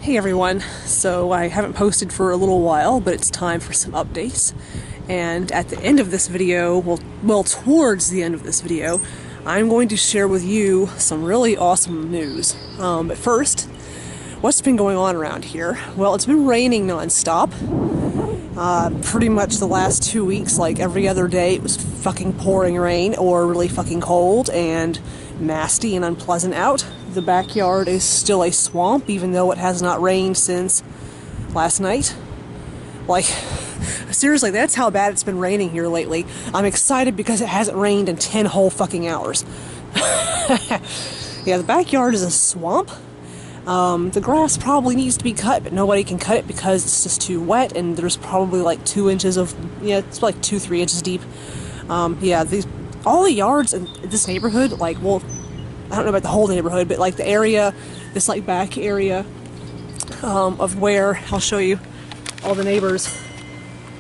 Hey everyone, so I haven't posted for a little while, but it's time for some updates. And at the end of this video, well, towards the end of this video, I'm going to share with you some really awesome news. But first, what's been going on around here? Well, it's been raining non-stop. Pretty much the last 2 weeks, like every other day, it was fucking pouring rain or really fucking cold and nasty and unpleasant out. The backyard is still a swamp, even though it has not rained since last night. Like, seriously, that's how bad it's been raining here lately. I'm excited because it hasn't rained in 10 whole fucking hours. Yeah, the backyard is a swamp. The grass probably needs to be cut, but nobody can cut it because it's just too wet, and there's probably like 2 inches of, it's like 2-3 inches deep. Yeah, all the yards in this neighborhood, like, well, I don't know about the whole neighborhood, but like the area, this like back area, of where, I'll show you, all the neighbors,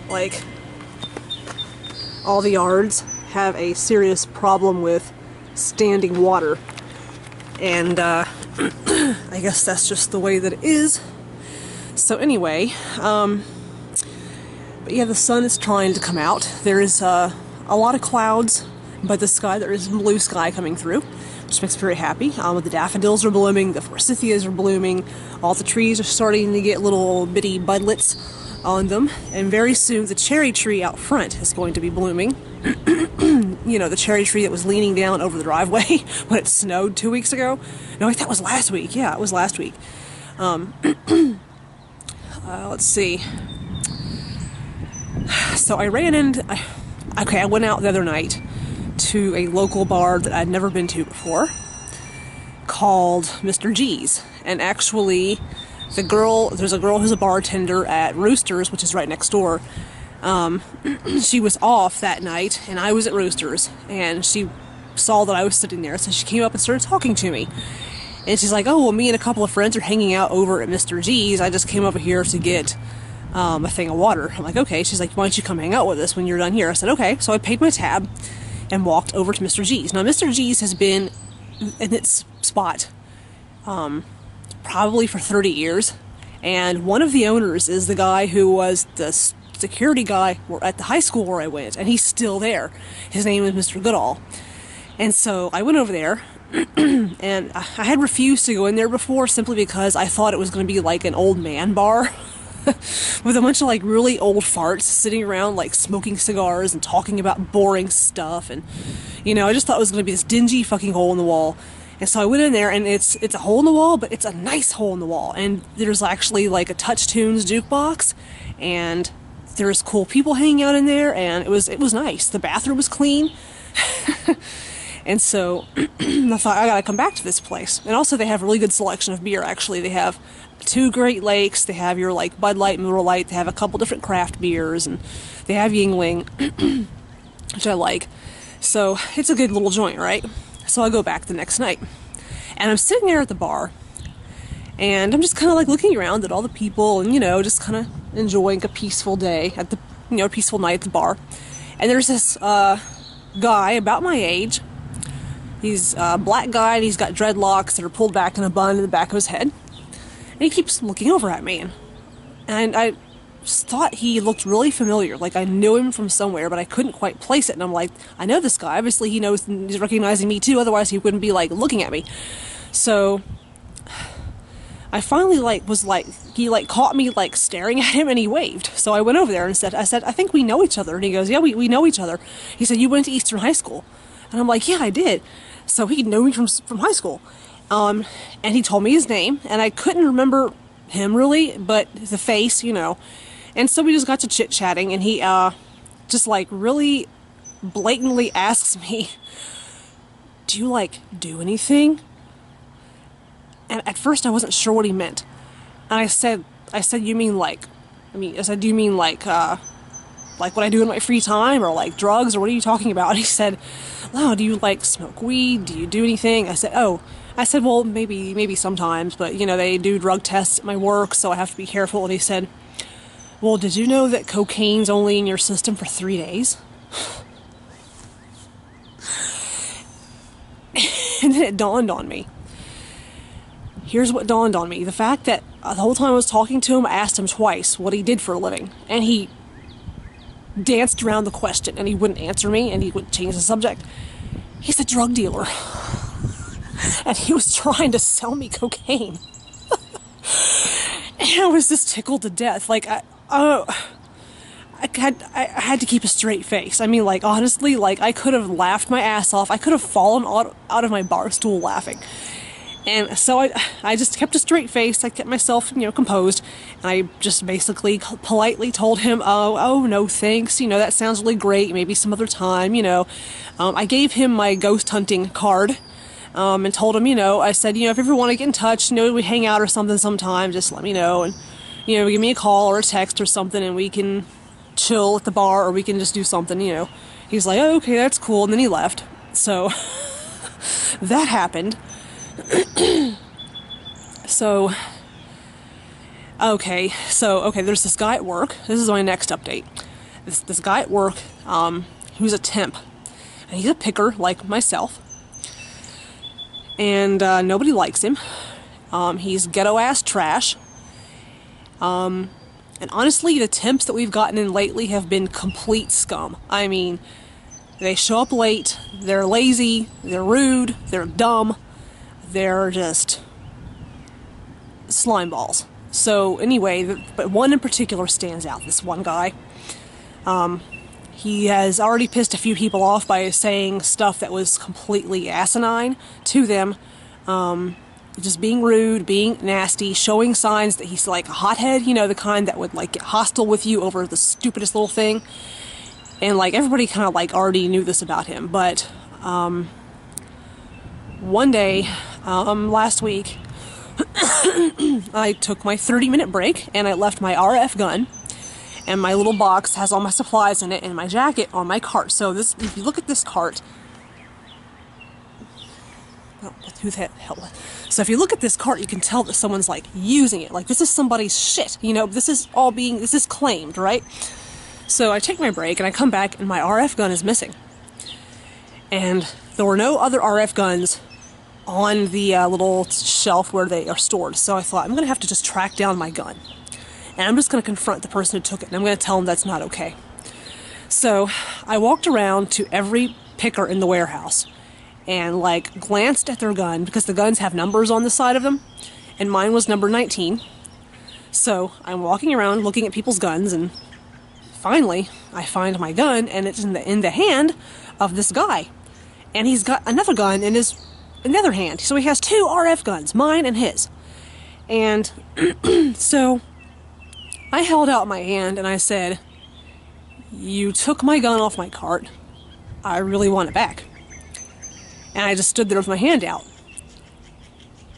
like, all the yards have a serious problem with standing water. And, I guess that's just the way that it is. So anyway, but yeah, the sun is trying to come out. There is, a lot of clouds, but the sky, there is blue sky coming through, which makes me very happy. The daffodils are blooming, the forsythias are blooming, all the trees are starting to get little bitty budlets on them, and very soon the cherry tree out front is going to be blooming. You know, the cherry tree that was leaning down over the driveway when it snowed 2 weeks ago. No, wait, that was last week. Yeah, it was last week. Let's see. So I I went out the other night to a local bar that I'd never been to before, called Mr. G's. And actually, there's a girl who's a bartender at Roosters, which is right next door. She was off that night, and I was at Roosters, and she saw that I was sitting there, so she came up and started talking to me. And she's like, oh, well, me and a couple of friends are hanging out over at Mr. G's. I just came over here to get a thing of water. I'm like, okay. She's like, why don't you come hang out with us when you're done here? I said, okay. So I paid my tab and walked over to Mr. G's. Now, Mr. G's has been in its spot probably for 30 years, and one of the owners is the guy who was the security guy at the high school where I went, and he's still there. His name is Mr. Goodall. And so I went over there, and I had refused to go in there before simply because I thought it was going to be like an old man bar with a bunch of like really old farts sitting around like smoking cigars and talking about boring stuff, and you know, I just thought it was going to be this dingy fucking hole in the wall. And so I went in there, and it's a hole in the wall, but it's a nice hole in the wall, and there's actually like a Touch Tunes jukebox, and there's cool people hanging out in there, and it was nice. The bathroom was clean. And so I thought, I gotta come back to this place. And also they have a really good selection of beer, actually. They have 2 Great Lakes, they have your like Bud Light, Miller Lite, they have a couple different craft beers, and they have Yuengling, which I like. So it's a good little joint, right? So I go back the next night, and I'm sitting there at the bar, and I'm just kind of like looking around at all the people, and you know, just kind of enjoying a peaceful day at the, you know, peaceful night at the bar. And there's this guy about my age. He's a black guy, and he's got dreadlocks that are pulled back in a bun in the back of his head. And he keeps looking over at me, and I just thought he looked really familiar, like I knew him from somewhere, but I couldn't quite place it. And I'm like, I know this guy. Obviously, he knows, he's recognizing me too. Otherwise, he wouldn't be like looking at me. So I finally he caught me like staring at him, and he waved. So I went over there and I said, I think we know each other. And he goes, yeah, we know each other. He said, you went to Eastern High School. And I'm like, yeah, I did. So he knew me from high school. And he told me his name, and I couldn't remember him really, but the face, you know. And so we just got to chit-chatting, and he just like really blatantly asks me, do you like do anything? And at first I wasn't sure what he meant. And I said, you mean like, do you mean like what I do in my free time, or like drugs, or what are you talking about? And he said, oh, do you like smoke weed? Do you do anything? I said, well, maybe sometimes, but you know, they do drug tests at my work, so I have to be careful. And he said, well, did you know that cocaine's only in your system for 3 days? And then it dawned on me. here's what dawned on me. The fact that the whole time I was talking to him, I asked him twice what he did for a living. And he danced around the question, and he wouldn't answer me, and he would change the subject. He's a drug dealer. And he was trying to sell me cocaine. And I was just tickled to death. Like, I had to keep a straight face. I mean, like, honestly, like, I could have laughed my ass off. I could have fallen out of my bar stool laughing. And so I just kept a straight face. I kept myself, composed. And I just basically politely told him, oh, no thanks. That sounds really great. Maybe some other time, I gave him my ghost hunting card. And told him, I said, if you ever want to get in touch, we hang out or something sometime, just let me know. And, give me a call or a text or something, and we can chill at the bar, or we can just do something, He's like, oh, okay, that's cool. And then he left. So that happened. Okay, there's this guy at work. This is my next update. This guy at work, who's a temp. And he's a picker, like myself. And nobody likes him. He's ghetto-ass trash. And honestly, the temps that we've gotten in lately have been complete scum. I mean, they show up late, they're lazy, they're rude, they're dumb, they're just slime balls. So anyway, but one in particular stands out, this one guy. He has already pissed a few people off by saying stuff that was completely asinine to them. Just being rude, being nasty, showing signs that he's like a hothead, the kind that would like get hostile with you over the stupidest little thing. And like everybody kind of like already knew this about him. But one day, last week, I took my 30-minute break and I left my RF gun. And my little box has all my supplies in it and my jacket on my cart. So if you look at this cart, who the hell? So if you look at this cart, you can tell that someone's like using it. Like this is somebody's shit. This is claimed, right? So I take my break and I come back and my RF gun is missing. And there were no other RF guns on the little shelf where they are stored. So I thought, I'm going to have to just track down my gun. And I'm just going to confront the person who took it, and I'm going to tell them that's not okay. So I walked around to every picker in the warehouse and like glanced at their gun, because the guns have numbers on the side of them, and mine was number 19. So I'm walking around looking at people's guns, and finally I find my gun, and it's in the hand of this guy. And he's got another gun in his other hand. So he has two RF guns, mine and his. And so I held out my hand and I said, you took my gun off my cart. I really want it back. And I just stood there with my hand out.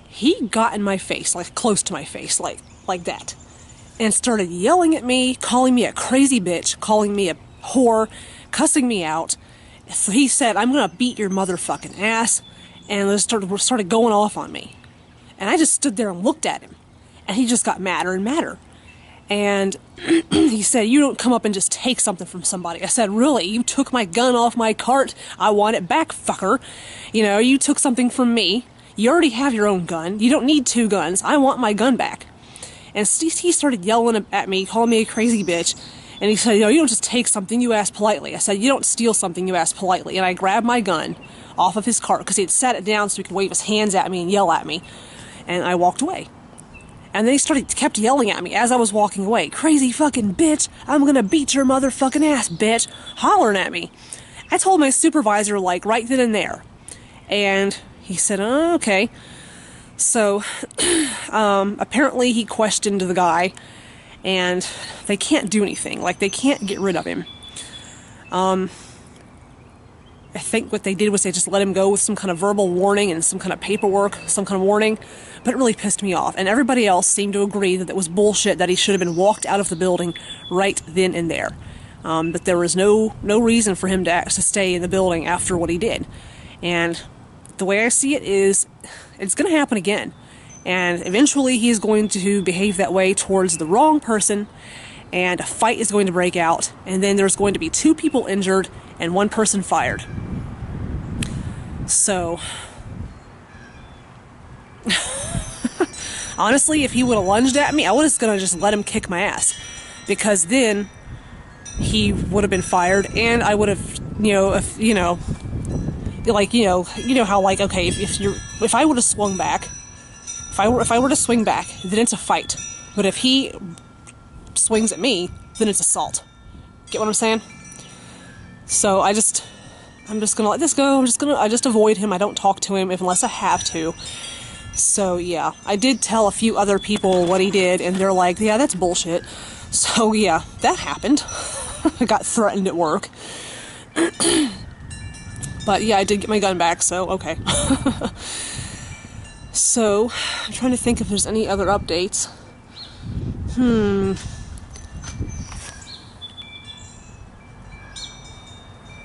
He got in my face, like close to my face, like that. And started yelling at me, calling me a crazy bitch, calling me a whore, cussing me out. So he said, I'm gonna beat your motherfucking ass. And they started going off on me. And I just stood there and looked at him. And he just got madder and madder. And he said, you don't come up and just take something from somebody. I said, really? You took my gun off my cart. I want it back, fucker. You took something from me. You already have your own gun. You don't need two guns. I want my gun back. And he started yelling at me, calling me a crazy bitch. And he said, you don't just take something, you ask politely. I said, you don't steal something, you ask politely. And I grabbed my gun off of his cart, because he had sat it down so he could wave his hands at me and yell at me. And I walked away. And then he kept yelling at me as I was walking away. Crazy fucking bitch. I'm gonna beat your motherfucking ass, bitch. Hollering at me. I told my supervisor, like, right then and there. And he said, oh, okay. So, apparently he questioned the guy. And they can't do anything. Like, they can't get rid of him. I think what they did was they just let him go with some kind of verbal warning and some kind of paperwork, some kind of warning. But it really pissed me off. And everybody else seemed to agree that it was bullshit, that he should have been walked out of the building right then and there. But there was no reason for him to stay in the building after what he did. And the way I see it is, it's going to happen again. And eventually he's going to behave that way towards the wrong person, and a fight is going to break out, and then there's going to be 2 people injured and 1 person fired. So Honestly, if he would have lunged at me, I was gonna just let him kick my ass, because then he would have been fired, and I would have, like, how, like, okay, if I would have swung back, if I were to swing back, then it's a fight. But if he swings at me, then it's assault. Get what I'm saying? So I'm just gonna let this go. I just avoid him. I don't talk to him unless I have to. So yeah, I did tell a few other people what he did, and they're like, yeah, that's bullshit. So yeah, that happened. I got threatened at work. But yeah, I did get my gun back, so okay. So, I'm trying to think if there's any other updates.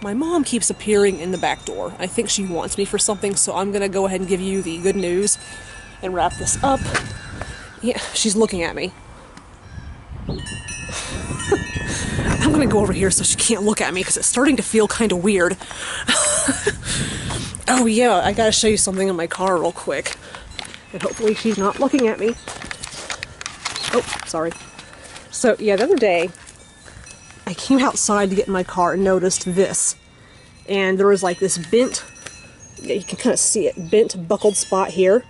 My mom keeps appearing in the back door. I think she wants me for something, so I'm gonna go ahead and give you the good news and wrap this up. Yeah, she's looking at me. I'm gonna go over here so she can't look at me, because it's starting to feel kind of weird. Oh yeah, I gotta show you something in my car real quick. And hopefully she's not looking at me. Oh, sorry. So yeah, the other day, I came outside to get in my car and noticed this. And there was like this bent, yeah, you can kind of see it, bent, buckled spot here,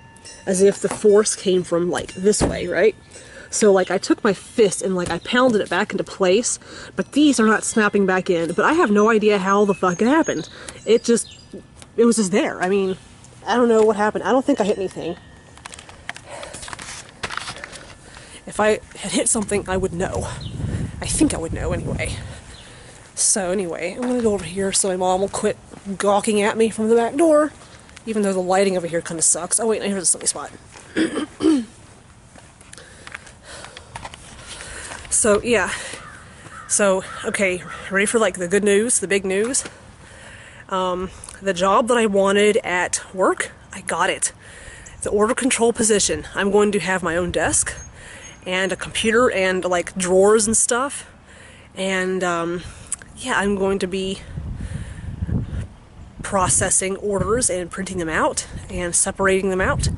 as if the force came from like this way, right? So like I took my fist and like I pounded it back into place, but these are not snapping back in. But I have no idea how the fuck it happened. It was just there. I mean, I don't know what happened. I don't think I hit anything. If I had hit something, I would know. I think I would know anyway. So anyway, I'm gonna go over here so my mom will quit gawking at me from the back door, even though the lighting over here kind of sucks. Oh wait, here's a sunny spot. So yeah, so okay, ready for like the good news, the big news? The job that I wanted at work, I got it. The order control position. I'm going to have my own desk and a computer and like drawers and stuff, and yeah, I'm going to be processing orders and printing them out and separating them out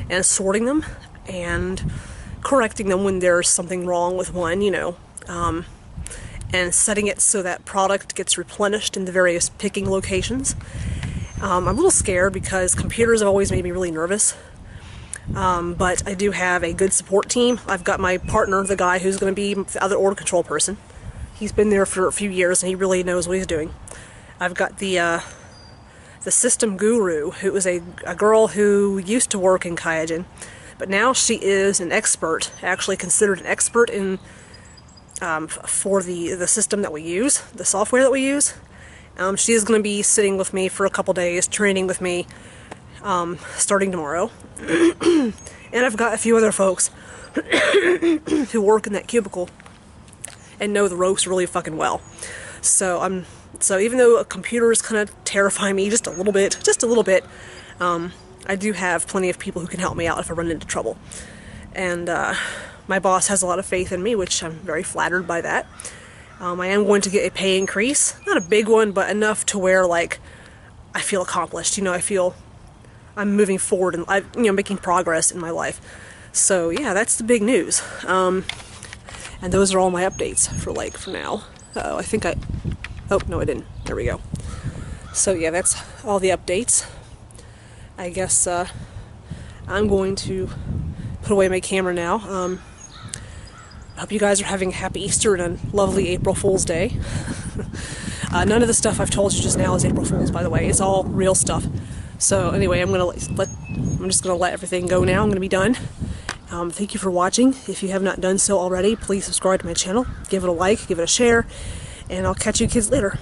and sorting them and correcting them when there's something wrong with one, and setting it so that product gets replenished in the various picking locations. I'm a little scared because computers have always made me really nervous, but I do have a good support team. I've got my partner, the guy who's going to be the other order control person. He's been there for a few years and he really knows what he's doing. I've got the system guru, who is a girl who used to work in QIAGEN, but now she is an expert, actually considered an expert in for the system that we use, the software that we use. She is going to be sitting with me for a couple days, training with me, starting tomorrow. And I've got a few other folks who work in that cubicle and know the ropes really fucking well. So even though a computer is kind of terrifying me just a little bit, I do have plenty of people who can help me out if I run into trouble. And my boss has a lot of faith in me, which I'm very flattered by that. I am going to get a pay increase. Not a big one, but enough to where, like, I feel accomplished. I feel I'm moving forward and making progress in my life. So yeah, that's the big news. And those are all my updates for now. Oh, oh no, I didn't. There we go. So yeah, that's all the updates. I guess I'm going to put away my camera now. I hope you guys are having a happy Easter and a lovely April Fool's Day. None of the stuff I've told you just now is April Fool's, by the way. It's all real stuff. So anyway, I'm just gonna let everything go now. I'm gonna be done. Thank you for watching. If you have not done so already, please subscribe to my channel, give it a like, give it a share, and I'll catch you kids later.